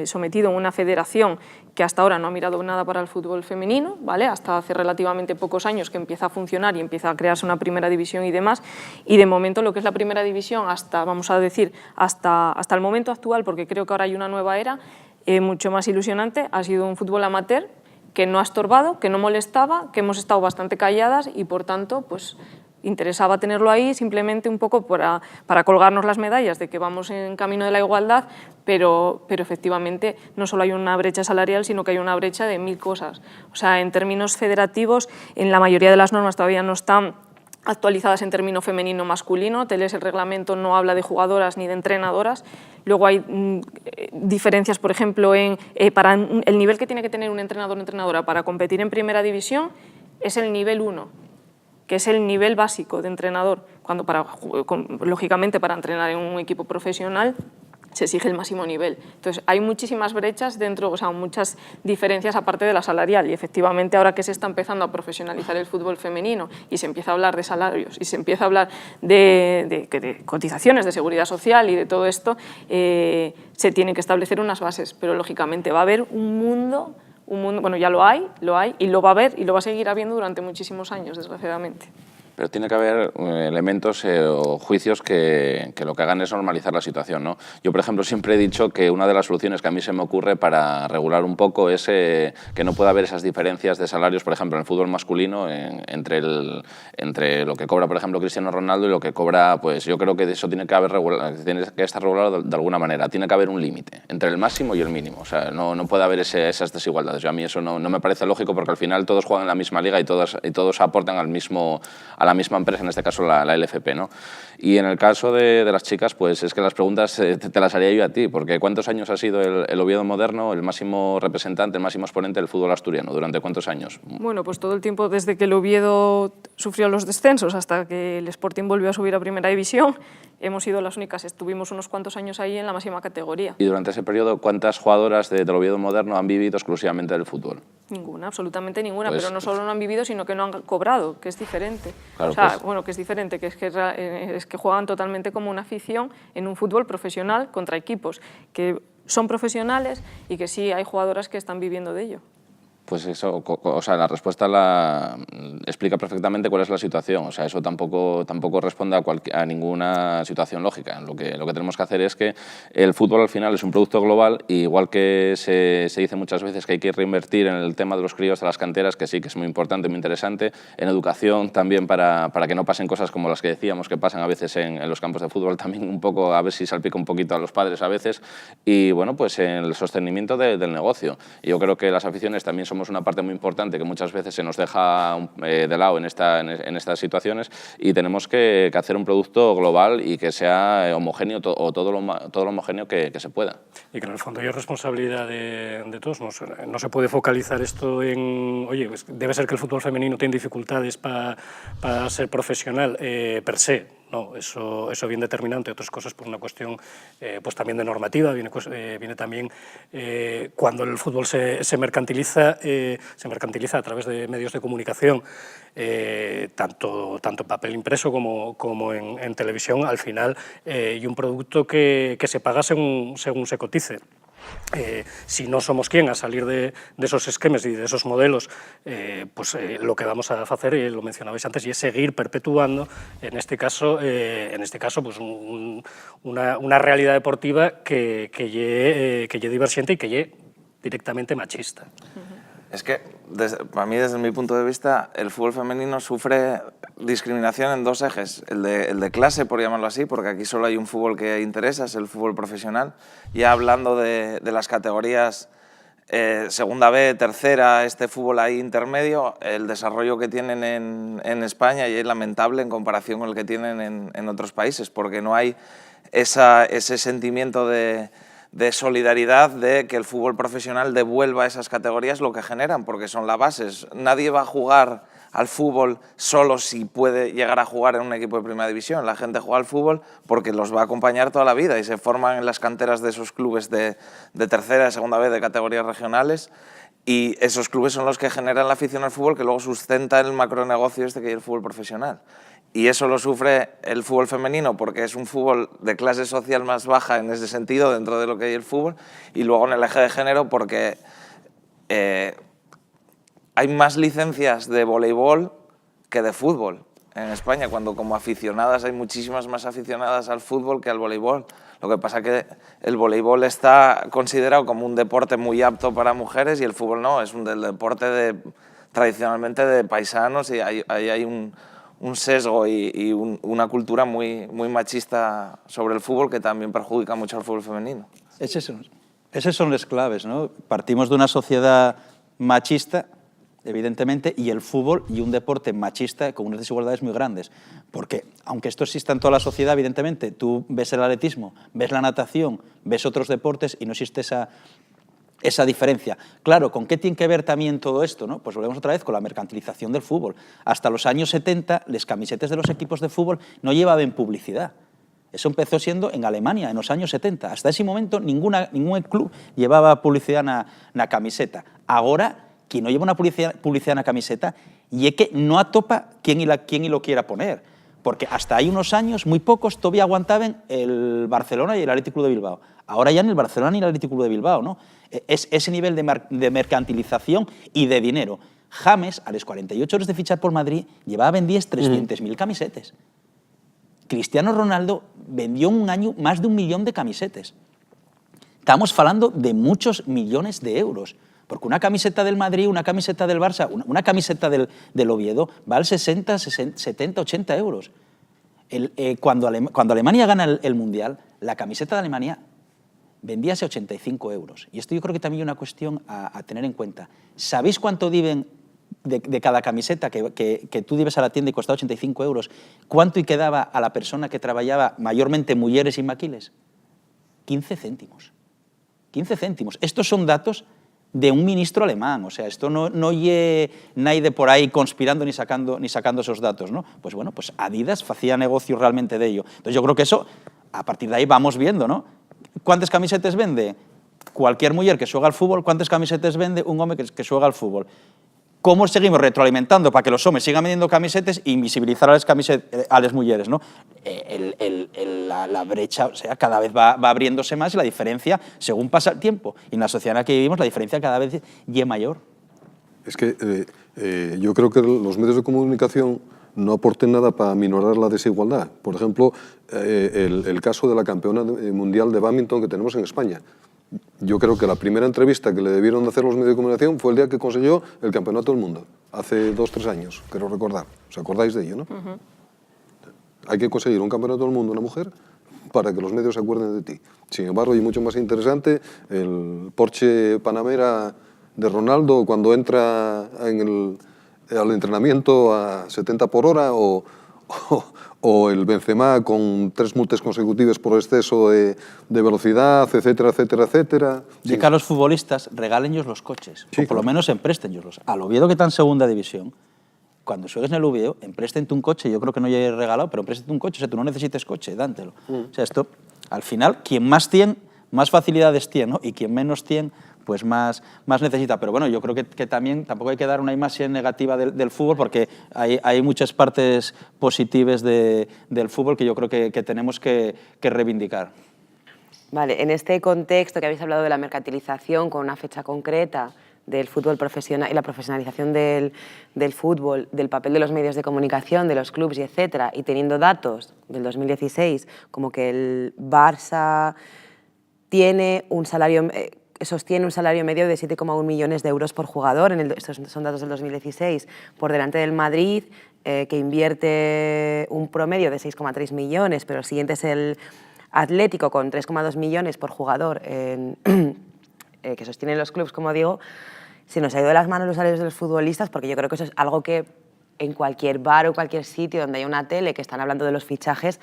sometido a una federación que hasta ahora no ha mirado nada para el fútbol femenino, ¿vale? Hasta hace relativamente pocos años que empieza a funcionar y empieza a crearse una primera división y demás, y de momento lo que es la primera división hasta, vamos a decir, hasta el momento actual, porque creo que ahora hay una nueva era, mucho más ilusionante, ha sido un fútbol amateur que no ha estorbado, que no molestaba, que hemos estado bastante calladas y por tanto, pues interesaba tenerlo ahí simplemente un poco para colgarnos las medallas de que vamos en camino de la igualdad, pero efectivamente no solo hay una brecha salarial, sino que hay una brecha de 1000 cosas. O sea, en términos federativos, en la mayoría de las normas todavía no están actualizadas en término femenino-masculino, te lees el reglamento, no habla de jugadoras ni de entrenadoras. Luego hay diferencias, por ejemplo, para el nivel que tiene que tener un entrenador o entrenadora para competir en primera división es el nivel 1, que es el nivel básico de entrenador, cuando lógicamente para entrenar en un equipo profesional se exige el máximo nivel. Entonces hay muchísimas brechas dentro, o sea, muchas diferencias aparte de la salarial, y efectivamente ahora que se está empezando a profesionalizar el fútbol femenino y se empieza a hablar de salarios y se empieza a hablar de cotizaciones, de seguridad social y de todo esto, se tienen que establecer unas bases, pero lógicamente va a haber un mundo, bueno, ya lo hay y lo va a haber y lo va a seguir habiendo durante muchísimos años, desgraciadamente. Pero tiene que haber elementos o juicios que lo que hagan es normalizar la situación, ¿no? Yo, por ejemplo, siempre he dicho que una de las soluciones que a mí se me ocurre para regular un poco es que no pueda haber esas diferencias de salarios, por ejemplo, en el fútbol masculino, entre lo que cobra, por ejemplo, Cristiano Ronaldo y lo que cobra, pues yo creo que eso tiene que estar regulado de alguna manera. Tiene que haber un límite entre el máximo y el mínimo. O sea, no puede haber esas desigualdades. A mí eso no me parece lógico, porque al final todos juegan en la misma liga y todos aportan a la misma empresa, en este caso la LFP, ¿no? Y en el caso de las chicas, pues es que las preguntas te las haría yo a ti, porque ¿cuántos años ha sido el Oviedo moderno el máximo representante, el máximo exponente del fútbol asturiano? ¿Durante cuántos años? Bueno, pues todo el tiempo desde que el Oviedo sufrió los descensos hasta que el Sporting volvió a subir a primera división, hemos sido las únicas, estuvimos unos cuantos años ahí en la máxima categoría. Y durante ese periodo, ¿cuántas jugadoras del Oviedo moderno han vivido exclusivamente del fútbol? Ninguna, absolutamente ninguna, Pues, pero no solo no han vivido, sino que no han cobrado, que es diferente. Claro, o sea, pues, bueno, que es diferente, que es que juegan totalmente como una afición en un fútbol profesional contra equipos que son profesionales y que sí hay jugadoras que están viviendo de ello. Pues eso, o sea, la respuesta la explica perfectamente cuál es la situación. O sea, eso tampoco responde a ninguna situación lógica. Lo que tenemos que hacer es que el fútbol al final es un producto global, y igual que se dice muchas veces que hay que reinvertir en el tema de los críos de las canteras, que sí que es muy importante, muy interesante, en educación también para que no pasen cosas como las que decíamos que pasan a veces en los campos de fútbol, también un poco, a ver si salpica un poquito a los padres a veces, y bueno, pues en el sostenimiento del negocio. Y yo creo que las aficiones también somos una parte muy importante que muchas veces se nos deja de lado en estas situaciones, y tenemos que hacer un producto global y que sea homogéneo, o todo lo homogéneo que se pueda. Y que en el fondo hay responsabilidad de todos. No se puede focalizar esto en, oye, pues debe ser que el fútbol femenino tiene dificultades para ser profesional per se. No, eso bien determinante, otras cosas por una cuestión pues también de normativa, viene también cuando el fútbol se mercantiliza a través de medios de comunicación, tanto en papel impreso como en televisión, al final, y un producto que se paga según se cotice. Si no somos quien a salir de esos esquemas y de esos modelos, lo que vamos a hacer, y lo mencionabais antes, y es seguir perpetuando, en este caso pues una realidad deportiva que lle diversiente y que lle directamente machista. Es que, para mí, desde mi punto de vista, el fútbol femenino sufre discriminación en dos ejes. El de clase, por llamarlo así, porque aquí solo hay un fútbol que interesa, es el fútbol profesional. Ya hablando de las categorías segunda B, tercera, este fútbol ahí intermedio, el desarrollo que tienen en España ya es lamentable en comparación con el que tienen en otros países, porque no hay ese sentimiento de solidaridad, de que el fútbol profesional devuelva a esas categorías lo que generan, porque son la base. Nadie va a jugar al fútbol solo si puede llegar a jugar en un equipo de primera división. La gente juega al fútbol porque los va a acompañar toda la vida y se forman en las canteras de esos clubes de tercera, de segunda vez, de categorías regionales, Y esos clubes son los que generan la afición al fútbol, que luego sustenta el macronegocio este que hay el fútbol profesional. Y eso lo sufre el fútbol femenino porque es un fútbol de clase social más baja en ese sentido dentro de lo que hay el fútbol, y luego en el eje de género porque hay más licencias de voleibol que de fútbol en España, cuando como aficionadas hay muchísimas más aficionadas al fútbol que al voleibol. Lo que pasa es que el voleibol está considerado como un deporte muy apto para mujeres y el fútbol no, es un deporte tradicionalmente de paisanos, y hay un sesgo y una cultura muy machista sobre el fútbol que también perjudica mucho al fútbol femenino. Esas son las claves, ¿no? Partimos de una sociedad machista, evidentemente, y el fútbol y un deporte machista con unas desigualdades muy grandes. Porque, aunque esto exista en toda la sociedad, evidentemente, tú ves el atletismo, ves la natación, ves otros deportes y no existe esa diferencia. Claro, ¿con qué tiene que ver también todo esto, no? Pues volvemos otra vez con la mercantilización del fútbol. Hasta los años 70, las camisetas de los equipos de fútbol no llevaban publicidad. Eso empezó siendo en Alemania, en los años 70. Hasta ese momento, ningún club llevaba publicidad en la camiseta. Ahora, quien no lleva una publicidad en la camiseta, y es que no atopa quién y lo quiera poner. Porque hasta hay unos años, muy pocos, todavía aguantaban el Barcelona y el Athletic Club de Bilbao. Ahora ya ni el Barcelona ni el Athletic Club de Bilbao, ¿no? Es ese nivel de mercantilización y de dinero. James, a las 48 horas de fichar por Madrid, llevaba vendidas 300.000 camisetas. Cristiano Ronaldo vendió en un año más de 1 millón de camisetas. Estamos hablando de muchos millones de euros. Porque una camiseta del Madrid, una camiseta del Barça, una camiseta del Oviedo vale 60, 70, 80 euros. Cuando Alemania gana el Mundial, la camiseta de Alemania vendíase 85 euros. Y esto yo creo que también es una cuestión a tener en cuenta. ¿Sabéis cuánto diven de cada camiseta que tú lleves a la tienda y costaba 85 euros? ¿Cuánto y quedaba a la persona que trabajaba, mayormente mujeres y maquiles? 15 céntimos. 15 céntimos. Estos son datos de un ministro alemán, o sea, esto no ye nadie por ahí conspirando ni sacando esos datos, ¿no? Pues bueno, pues Adidas hacía negocio realmente de ello. Entonces yo creo que eso, a partir de ahí vamos viendo, ¿no? ¿Cuántas camisetas vende cualquier mujer que juega al fútbol? ¿Cuántas camisetas vende un hombre que juega al fútbol? ¿Cómo seguimos retroalimentando para que los hombres sigan vendiendo camisetas e invisibilizar a las mujeres, ¿no? La brecha, o sea, cada vez va abriéndose más y la diferencia, según pasa el tiempo, y en la sociedad en la que vivimos, la diferencia cada vez es mayor. Es que yo creo que los medios de comunicación no aporten nada para minorar la desigualdad. Por ejemplo, el caso de la campeona mundial de bádminton que tenemos en España. Yo creo que la primera entrevista que le debieron de hacer los medios de comunicación fue el día que consiguió el campeonato del mundo, hace 2 o 3 años, quiero recordar. ¿Os acordáis de ello, no? Hay que conseguir un campeonato del mundo una mujer para que los medios se acuerden de ti. Sin embargo, y mucho más interesante, el Porsche Panamera de Ronaldo cuando entra al entrenamiento a 70 por hora o el Benzema con 3 multas consecutivas por exceso de velocidad, etcétera, etcétera, etcétera. De que a los futbolistas regálenlos los coches, sí, o por lo menos empréstenlos. Al Oviedo que está en segunda división, cuando juegues en el Oviedo, empréstente un coche, yo creo que no ya he regalado, pero empréstente un coche, o sea, tú no necesites coche, dántelo. O sea, esto, al final, quien más tiene, más facilidades tiene, ¿no? Y quien menos tiene, pues más necesita. Pero bueno, yo creo que también tampoco hay que dar una imagen negativa del fútbol, porque hay muchas partes positivas del fútbol que yo creo que tenemos que reivindicar. Vale, en este contexto que habéis hablado de la mercantilización con una fecha concreta del fútbol profesional y la profesionalización del fútbol, del papel de los medios de comunicación, de los clubes y etcétera, y teniendo datos del 2016 como que el Barça tiene sostiene un salario medio de 7,1 millones de euros por jugador, estos son datos del 2016, por delante del Madrid, que invierte un promedio de 6,3 millones, pero el siguiente es el Atlético con 3,2 millones por jugador que sostienen los clubes, como digo. Se nos ha ido de las manos los salarios de los futbolistas, porque yo creo que eso es algo que en cualquier bar o cualquier sitio donde haya una tele que están hablando de los fichajes,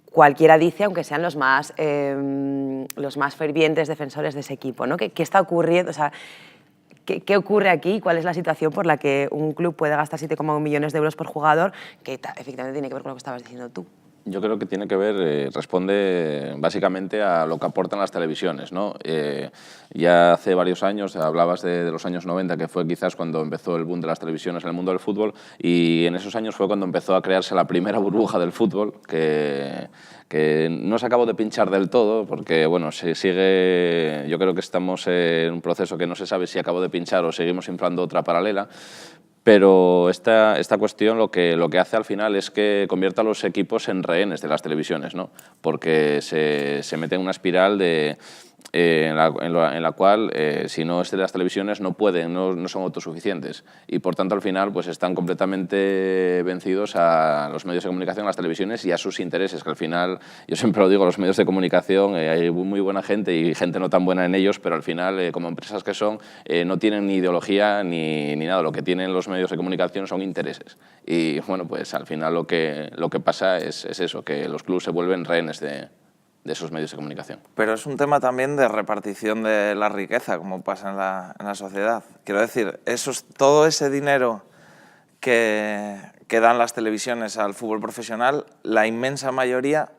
cualquiera dice, aunque sean los más fervientes defensores de ese equipo, ¿no? ¿Qué está ocurriendo? O sea, ¿qué ocurre aquí? ¿Cuál es la situación por la que un club puede gastar 7,1 millones de euros por jugador? Que efectivamente tiene que ver con lo que estabas diciendo tú. Yo creo que tiene que ver, responde básicamente a lo que aportan las televisiones, ¿no? Ya hace varios años, hablabas de los años 90, que fue quizás cuando empezó el boom de las televisiones en el mundo del fútbol, y en esos años fue cuando empezó a crearse la primera burbuja del fútbol, que no se acabó de pinchar del todo, porque bueno, se sigue, yo creo que estamos en un proceso que no se sabe si acabó de pinchar o seguimos inflando otra paralela. Pero esta cuestión lo que hace al final es que convierta a los equipos en rehenes de las televisiones, ¿no? Porque se mete en una espiral en la cual, si no es de las televisiones, no son autosuficientes. Y por tanto, al final, pues están completamente vencidos a los medios de comunicación, a las televisiones y a sus intereses, que al final, yo siempre lo digo, los medios de comunicación, hay muy buena gente y gente no tan buena en ellos, pero al final, como empresas que son, no tienen ni ideología ni nada. Lo que tienen los medios de comunicación son intereses. Y bueno, pues al final lo que pasa es eso, que los clubes se vuelven rehenes de esos medios de comunicación. Pero es un tema también de repartición de la riqueza, como pasa en la sociedad. Quiero decir, todo ese dinero que dan las televisiones al fútbol profesional, la inmensa mayoría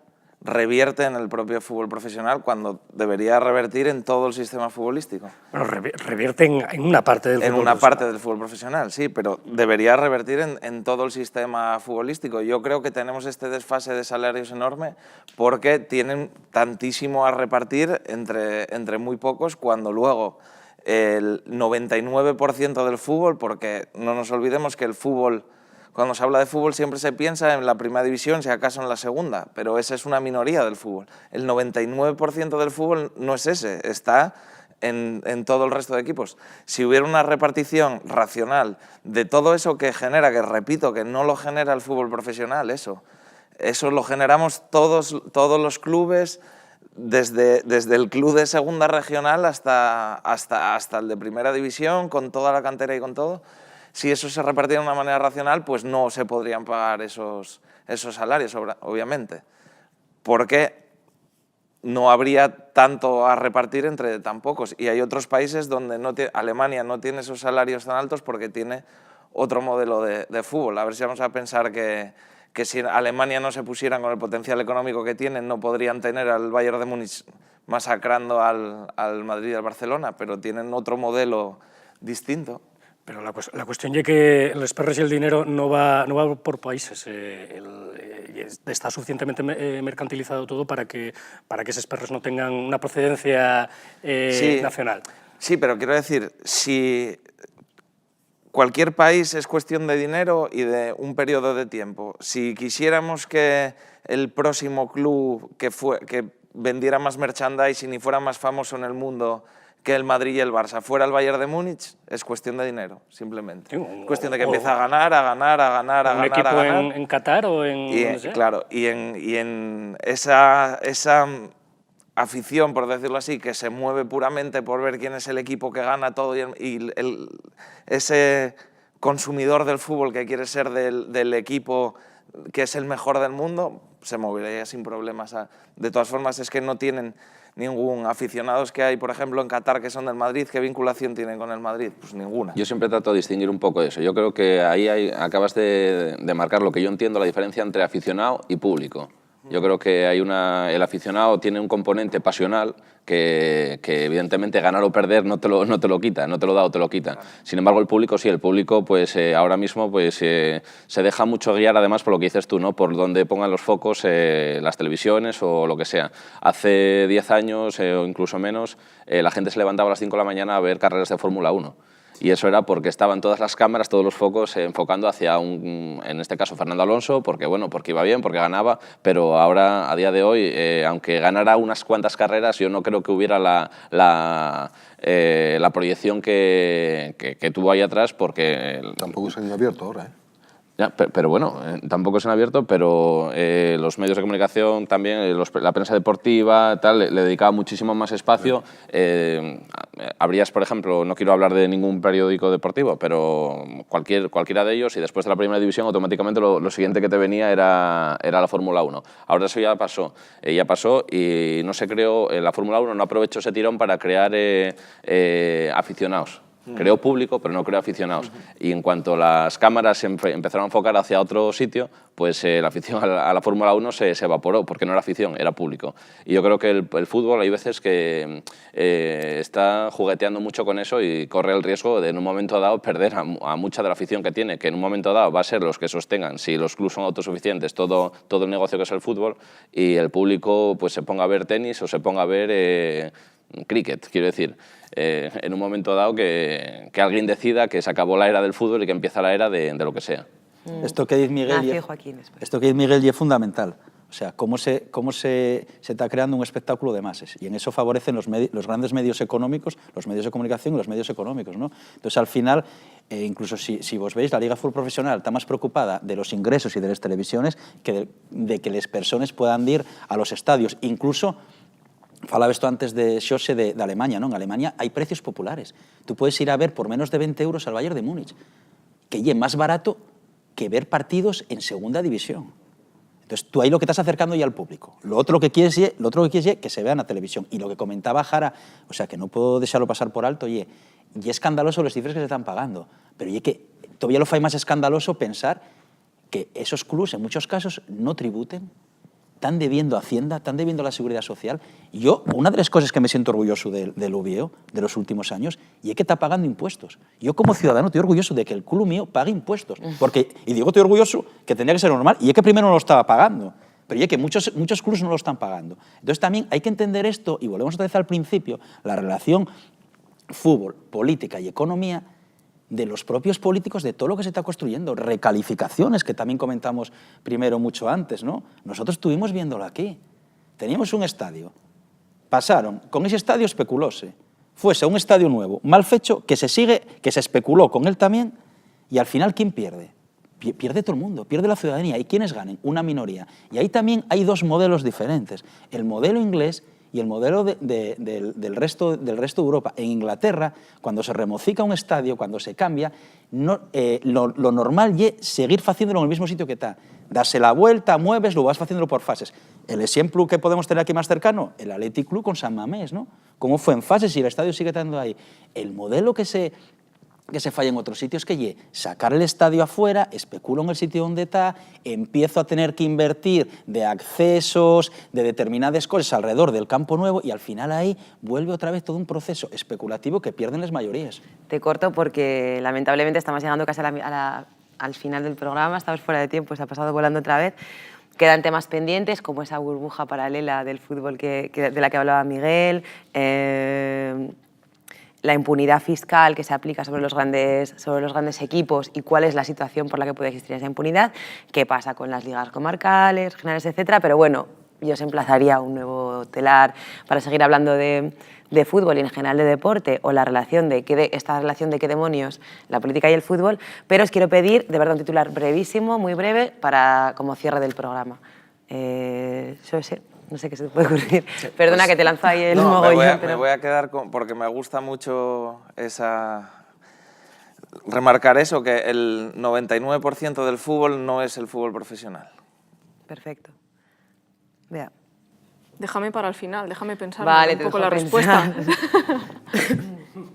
revierte en el propio fútbol profesional cuando debería revertir en todo el sistema futbolístico. Bueno, revierte en una parte del fútbol profesional. En una parte del fútbol profesional, sí, pero debería revertir en todo el sistema futbolístico. Yo creo que tenemos este desfase de salarios enorme porque tienen tantísimo a repartir entre muy pocos, cuando luego el 99% del fútbol, porque no nos olvidemos que el fútbol, cuando se habla de fútbol siempre se piensa en la primera división, si acaso en la segunda, pero esa es una minoría del fútbol. El 99% del fútbol no es ese, está en todo el resto de equipos. Si hubiera una repartición racional de todo eso que genera, que repito, que no lo genera el fútbol profesional, eso lo generamos todos los clubes, desde el club de segunda regional hasta el de primera división, con toda la cantera y con todo. Si eso se repartiera de una manera racional, pues no se podrían pagar esos salarios, obviamente, porque no habría tanto a repartir entre tan pocos. Y hay otros países donde Alemania no tiene esos salarios tan altos porque tiene otro modelo de fútbol. A ver si vamos a pensar que si en Alemania no se pusieran con el potencial económico que tienen, no podrían tener al Bayern de Múnich masacrando al Madrid y al Barcelona, pero tienen otro modelo distinto. Pero la cuestión es que los perros y el dinero no va por países. Está suficientemente mercantilizado todo para que esos perros no tengan una procedencia nacional. Sí, pero quiero decir, si cualquier país es cuestión de dinero y de un periodo de tiempo. Si quisiéramos que el próximo club que vendiera más merchandising y fuera más famoso en el mundo que el Madrid y el Barça fuera el Bayern de Múnich, es cuestión de dinero, simplemente. Es cuestión de que empiece a ganar. ¿Un equipo en Qatar o en...? Claro, y en esa afición, por decirlo así, que se mueve puramente por ver quién es el equipo que gana todo y ese consumidor del fútbol que quiere ser del equipo que es el mejor del mundo, se movería sin problemas. De todas formas, es que no tienen ningún aficionados que hay, por ejemplo, en Qatar, que son del Madrid. ¿Qué vinculación tienen con el Madrid? Pues ninguna. Yo siempre trato de distinguir un poco eso. Yo creo que ahí acabas de marcar lo que yo entiendo, la diferencia entre aficionado y público. Yo creo que el aficionado tiene un componente pasional que evidentemente ganar o perder no te lo quita, no te lo da o te lo quita. Sin embargo, el público sí, el público pues ahora mismo pues se deja mucho guiar, además por lo que dices tú, ¿no? Por donde pongan los focos las televisiones o lo que sea. Hace 10 años o incluso menos, la gente se levantaba a las 5 de la mañana a ver carreras de Fórmula 1. Y eso era porque estaban todas las cámaras, todos los focos enfocando hacia en este caso, Fernando Alonso, porque iba bien, porque ganaba, pero ahora, a día de hoy, aunque ganara unas cuantas carreras, yo no creo que hubiera la proyección que tuvo ahí atrás, porque... Tampoco es en abierto ahora, ¿eh? Ya, pero bueno, tampoco es en abierto, pero los medios de comunicación también, la prensa deportiva, tal, le dedicaba muchísimo más espacio. Habrías, por ejemplo, no quiero hablar de ningún periódico deportivo, pero cualquiera de ellos, y después de la primera división, automáticamente lo siguiente que te venía era la Fórmula 1. Ahora eso ya pasó y no se creó, la Fórmula 1 no aprovechó ese tirón para crear aficionados. Creó público, pero no creó aficionados. Y en cuanto las cámaras se empezaron a enfocar hacia otro sitio, pues la afición a la Fórmula 1 se evaporó, porque no era afición, era público. Y yo creo que el fútbol hay veces que está jugueteando mucho con eso y corre el riesgo de en un momento dado perder a mucha de la afición que tiene, que en un momento dado va a ser los que sostengan, si los clubes son autosuficientes, todo el negocio que es el fútbol, y el público pues se ponga a ver tenis o se ponga a ver cricket, quiero decir. En un momento dado que alguien decida que se acabó la era del fútbol y que empieza la era de lo que sea. Esto que dice Miguel es fundamental. O sea, cómo se está creando un espectáculo de masas. Y en eso favorecen los grandes medios económicos, los medios de comunicación y los medios económicos, ¿no? Entonces, al final, incluso si vos veis, la Liga de Fútbol Profesional está más preocupada de los ingresos y de las televisiones que de que las personas puedan ir a los estadios. Incluso, falaba esto antes de Xose de Alemania, ¿no? En Alemania hay precios populares. Tú puedes ir a ver por menos de 20 euros al Bayern de Múnich, que es más barato que ver partidos en segunda división. Entonces, tú ahí lo que estás acercando ya al público. Lo otro que quieres es que se vea en la televisión. Y lo que comentaba Jara, o sea, que no puedo dejarlo pasar por alto, y es escandaloso las cifras que se están pagando. Pero y que todavía lo fai más escandaloso pensar que esos clubes, en muchos casos, no tributen, están debiendo a Hacienda, están debiendo a la Seguridad Social. Yo, una de las cosas que me siento orgulloso del UBIO de los últimos años, y es que está pagando impuestos. Yo, como ciudadano, estoy orgulloso de que el club mío pague impuestos. Porque, y digo, estoy orgulloso que tendría que ser normal, y es que primero no lo estaba pagando. Pero es que muchos clubes no lo están pagando. Entonces, también hay que entender esto, y volvemos otra vez al principio, la relación fútbol, política y economía de los propios políticos, de todo lo que se está construyendo, recalificaciones, que también comentamos primero mucho antes, ¿no? Nosotros estuvimos viéndolo aquí. Teníamos un estadio, pasaron, con ese estadio especulóse, fuese un estadio nuevo, mal fecho, que se especuló con él también, y al final, ¿quién pierde? Pierde todo el mundo, pierde la ciudadanía. ¿Y quiénes ganan? Una minoría. Y ahí también hay dos modelos diferentes. El modelo inglés y el modelo del resto de Europa. En Inglaterra, cuando se remocica un estadio, cuando se cambia, lo normal es seguir haciéndolo en el mismo sitio que está. Darse la vuelta, mueves, lo vas haciéndolo por fases. El ejemplo que podemos tener aquí más cercano, el Athletic Club con San Mamés, ¿no? Cómo fue en fases y el estadio sigue estando ahí. El modelo que se falla en otros sitios que sacar el estadio afuera, especulo en el sitio donde está, empiezo a tener que invertir de accesos, de determinadas cosas alrededor del campo nuevo, y al final ahí vuelve otra vez todo un proceso especulativo que pierden las mayorías. Te corto porque lamentablemente estamos llegando casi al final del programa, estamos fuera de tiempo, se ha pasado volando otra vez. Quedan temas pendientes, como esa burbuja paralela del fútbol de la que hablaba Miguel, la impunidad fiscal que se aplica sobre los grandes equipos y cuál es la situación por la que puede existir esa impunidad, qué pasa con las ligas comarcales, regionales, etcétera. Pero bueno, yo os emplazaría a un nuevo telar para seguir hablando de fútbol y en general de deporte, o la relación esta relación de qué demonios la política y el fútbol. Pero os quiero pedir, de verdad, un titular brevísimo, muy breve, como cierre del programa. No sé qué se te puede ocurrir. Perdona que te lanzo ahí el mogollón. Me voy a quedar porque me gusta mucho remarcar eso, que el 99% del fútbol no es el fútbol profesional. Perfecto. Vea. Déjame para el final, déjame pensar un poco la respuesta.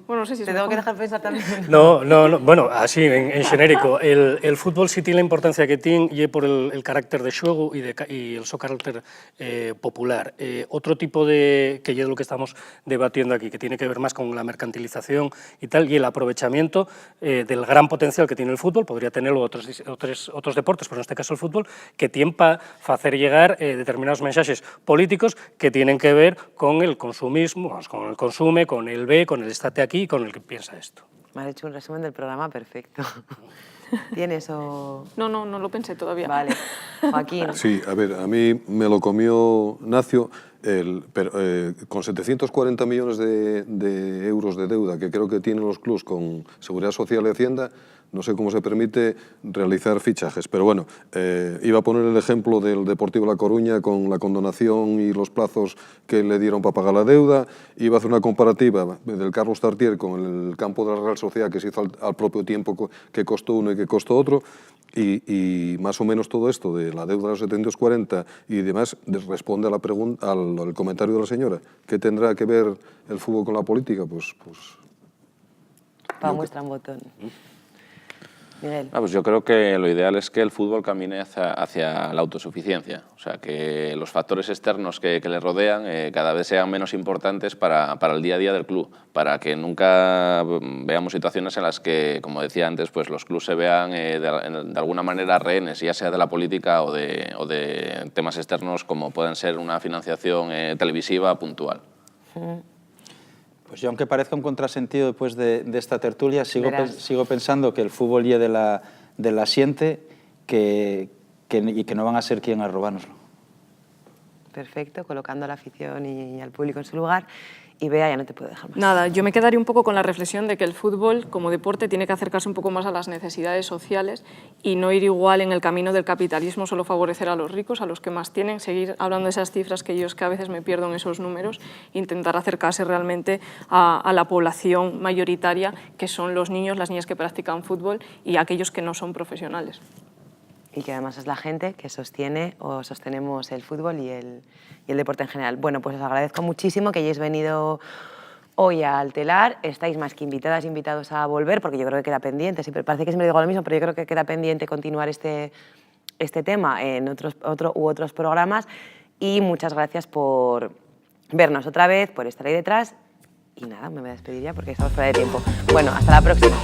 Bueno, no sé si te tengo que dejar pensar también. No, bueno, así, en genérico. El fútbol sí tiene la importancia que tiene y por el carácter de xuego y el su carácter popular. Otro tipo que es lo que estamos debatiendo aquí, que tiene que ver más con la mercantilización y tal, y el aprovechamiento del gran potencial que tiene el fútbol, podría tenerlo otros deportes, pero en este caso el fútbol, que tiene para hacer llegar determinados mensajes políticos que tienen que ver con el consumismo, con el consume, con el ve, con el estate aquí, con el que piensa esto. Me has hecho un resumen del programa perfecto. ¿Tienes o...? No lo pensé todavía. Vale. Joaquín. Sí, a ver, a mí me lo comió Nacio, con 740 millones de euros de deuda que creo que tienen los clubs con Seguridad Social y Hacienda. No sé cómo se permite realizar fichajes, pero bueno, iba a poner el ejemplo del Deportivo La Coruña con la condonación y los plazos que le dieron para pagar la deuda. Iba a hacer una comparativa del Carlos Tartier con el campo de la Real Sociedad, que se hizo al propio tiempo que costó uno y que costó otro, y más o menos todo esto de la deuda de los 740 y demás responde a la pregunta, al comentario de la señora. ¿Qué tendrá que ver el fútbol con la política? Pues Pau muestra un botón. Miguel. Pues yo creo que lo ideal es que el fútbol camine hacia la autosuficiencia, o sea, que los factores externos que le rodean cada vez sean menos importantes para el día a día del club, para que nunca veamos situaciones en las que, como decía antes, pues los clubes se vean de alguna manera rehenes, ya sea de la política o de temas externos como pueden ser una financiación televisiva puntual. Pues yo, aunque parezca un contrasentido después de esta tertulia, sigo pensando que el fútbol y de la siente y que no van a ser quien a robárnoslo. Perfecto, colocando a la afición y al público en su lugar. Y Bea, ya no te puedo dejar más. Nada, yo me quedaría un poco con la reflexión de que el fútbol, como deporte, tiene que acercarse un poco más a las necesidades sociales y no ir igual en el camino del capitalismo, solo favorecer a los ricos, a los que más tienen, seguir hablando de esas cifras que yo es que a veces me pierdo en esos números, intentar acercarse realmente a la población mayoritaria, que son los niños, las niñas que practican fútbol y aquellos que no son profesionales. Y que además es la gente que sostiene o sostenemos el fútbol y el deporte en general. Bueno, pues os agradezco muchísimo que hayáis venido hoy al telar. Estáis más que invitadas e invitados a volver, porque yo creo que queda pendiente. Siempre parece que siempre digo lo mismo, pero yo creo que queda pendiente continuar este tema en otros programas. Y muchas gracias por vernos otra vez, por estar ahí detrás. Y nada, me voy a despedir ya porque estamos fuera de tiempo. Bueno, hasta la próxima.